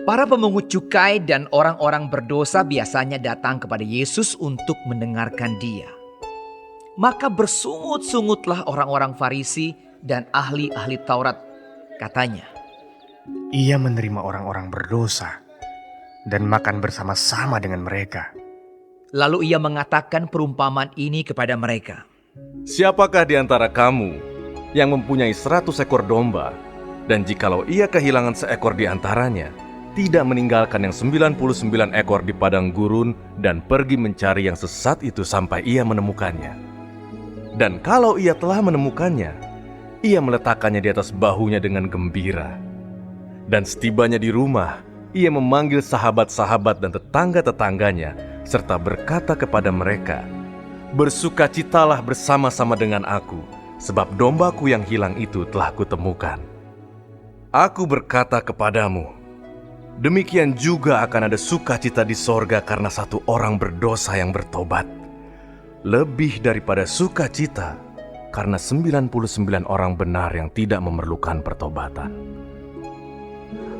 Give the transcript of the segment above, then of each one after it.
Para pemungut cukai dan orang-orang berdosa biasanya datang kepada Yesus untuk mendengarkan Dia. Maka bersungut-sungutlah orang-orang Farisi dan ahli-ahli Taurat. Katanya, Ia menerima orang-orang berdosa dan makan bersama-sama dengan mereka. lalu Ia mengatakan perumpamaan ini kepada mereka. Siapakah di antara kamu yang mempunyai 100 ekor domba, dan jikalau ia kehilangan seekor di antaranya, tidak meninggalkan yang 99 ekor di padang gurun dan pergi mencari yang sesat itu sampai ia menemukannya? Dan kalau ia telah menemukannya, ia meletakkannya di atas bahunya dengan gembira. Dan setibanya di rumah, ia memanggil sahabat-sahabat dan tetangga-tetangganya, serta berkata kepada mereka, "Bersukacitalah bersama-sama dengan aku, sebab dombaku yang hilang itu telah kutemukan." Aku berkata kepadamu, demikian juga akan ada sukacita di sorga karena satu orang berdosa yang bertobat, lebih daripada sukacita karena 99 orang benar yang tidak memerlukan pertobatan.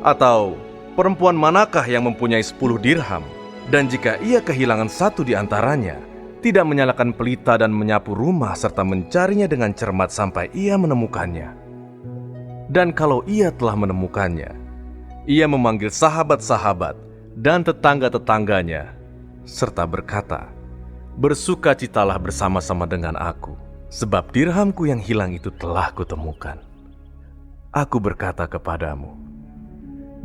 Atau perempuan manakah yang mempunyai 10 dirham, dan jika ia kehilangan satu di antaranya, tidak menyalakan pelita dan menyapu rumah serta mencarinya dengan cermat sampai ia menemukannya? Dan kalau ia telah menemukannya, ia memanggil sahabat-sahabat dan tetangga-tetangganya, serta berkata, "Bersukacitalah bersama-sama dengan aku, sebab dirhamku yang hilang itu telah kutemukan." Aku berkata kepadamu,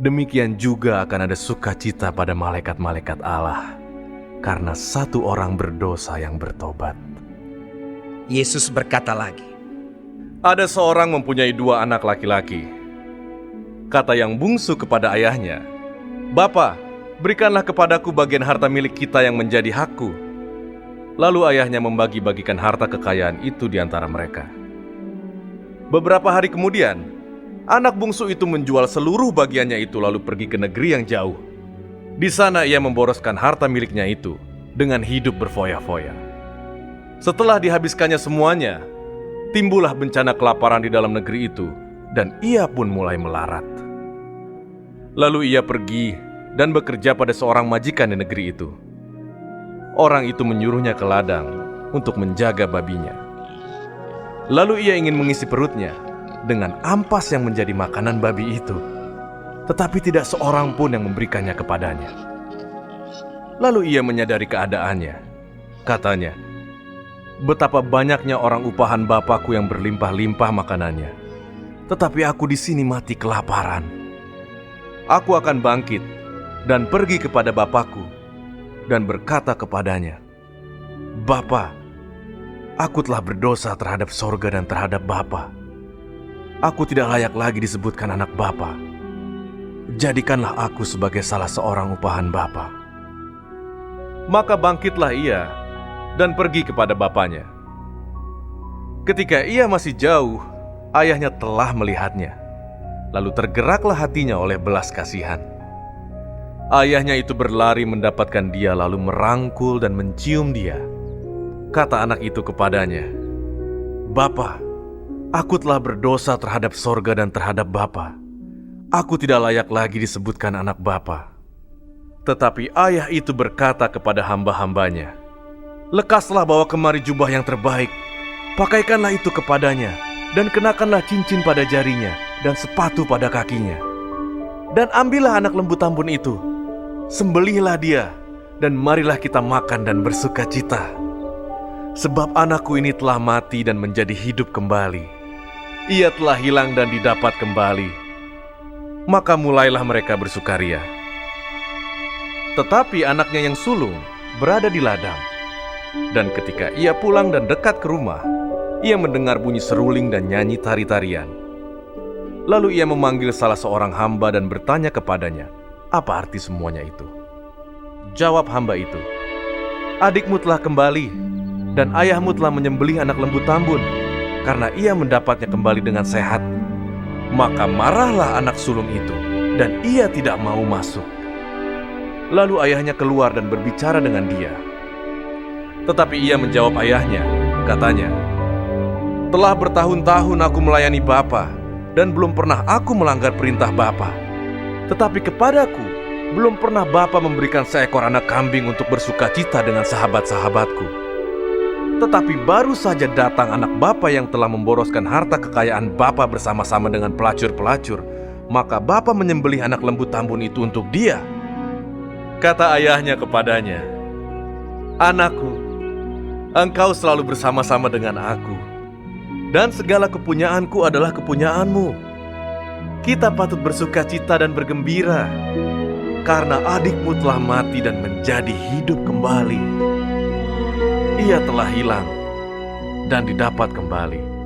demikian juga akan ada sukacita pada malaikat-malaikat Allah, karena satu orang berdosa yang bertobat. Yesus berkata lagi, Ada seorang mempunyai 2 anak laki-laki. Kata yang bungsu kepada ayahnya, "Bapa, berikanlah kepadaku bagian harta milik kita yang menjadi hakku." Lalu ayahnya membagi-bagikan harta kekayaan itu di antara mereka. Beberapa hari kemudian, anak bungsu itu menjual seluruh bagiannya itu lalu pergi ke negeri yang jauh. Di sana ia memboroskan harta miliknya itu dengan hidup berfoya-foya. Setelah dihabiskannya semuanya, timbullah bencana kelaparan di dalam negeri itu, dan ia pun mulai melarat. Lalu ia pergi dan bekerja pada seorang majikan di negeri itu. Orang itu menyuruhnya ke ladang untuk menjaga babinya. Lalu ia ingin mengisi perutnya dengan ampas yang menjadi makanan babi itu, tetapi tidak seorang pun yang memberikannya kepadanya. Lalu ia menyadari keadaannya. Katanya, "Betapa banyaknya orang upahan Bapakku yang berlimpah-limpah makanannya, tetapi aku di sini mati kelaparan. Aku akan bangkit dan pergi kepada Bapakku dan berkata kepadanya, Bapa, aku telah berdosa terhadap sorga dan terhadap Bapa. Aku tidak layak lagi disebutkan anak Bapa. Jadikanlah aku sebagai salah seorang upahan Bapa." Maka bangkitlah ia dan pergi kepada bapaknya. Ketika ia masih jauh, ayahnya telah melihatnya. Lalu tergeraklah hatinya oleh belas kasihan. Ayahnya itu berlari mendapatkan dia lalu merangkul dan mencium dia. Kata anak itu kepadanya, "Bapa, aku telah berdosa terhadap sorga dan terhadap Bapa. Aku tidak layak lagi disebutkan anak Bapa." Tetapi ayah itu berkata kepada hamba-hambanya, "Lekaslah bawa kemari jubah yang terbaik, pakaikanlah itu kepadanya, dan kenakanlah cincin pada jarinya, dan sepatu pada kakinya. Dan ambillah anak lembu tambun itu, sembelihlah dia, dan marilah kita makan dan bersukacita. Sebab anakku ini telah mati dan menjadi hidup kembali. Ia telah hilang dan didapat kembali." Maka mulailah mereka bersukaria. Tetapi anaknya yang sulung berada di ladang. Dan ketika ia pulang dan dekat ke rumah, ia mendengar bunyi seruling dan nyanyi tari-tarian. Lalu ia memanggil salah seorang hamba dan bertanya kepadanya, apa arti semuanya itu? Jawab hamba itu, "Adikmu telah kembali, dan ayahmu telah menyembelih anak lembu tambun, karena ia mendapatnya kembali dengan sehat." Maka marahlah anak sulung itu, dan ia tidak mau masuk. Lalu ayahnya keluar dan berbicara dengan dia. Tetapi ia menjawab ayahnya, katanya, "Telah bertahun-tahun aku melayani Bapa, dan belum pernah aku melanggar perintah Bapa. Tetapi kepadaku, belum pernah Bapa memberikan seekor anak kambing untuk bersukacita dengan sahabat-sahabatku. Tetapi baru saja datang anak Bapa yang telah memboroskan harta kekayaan Bapa bersama-sama dengan pelacur-pelacur, maka Bapa menyembelih anak lembu tambun itu untuk dia. Kata ayahnya kepadanya, "Anakku, engkau selalu bersama-sama dengan aku, dan segala kepunyaanku adalah kepunyaanmu. Kita patut bersukacita dan bergembira, karena adikmu telah mati dan menjadi hidup kembali. Ia telah hilang dan didapat kembali."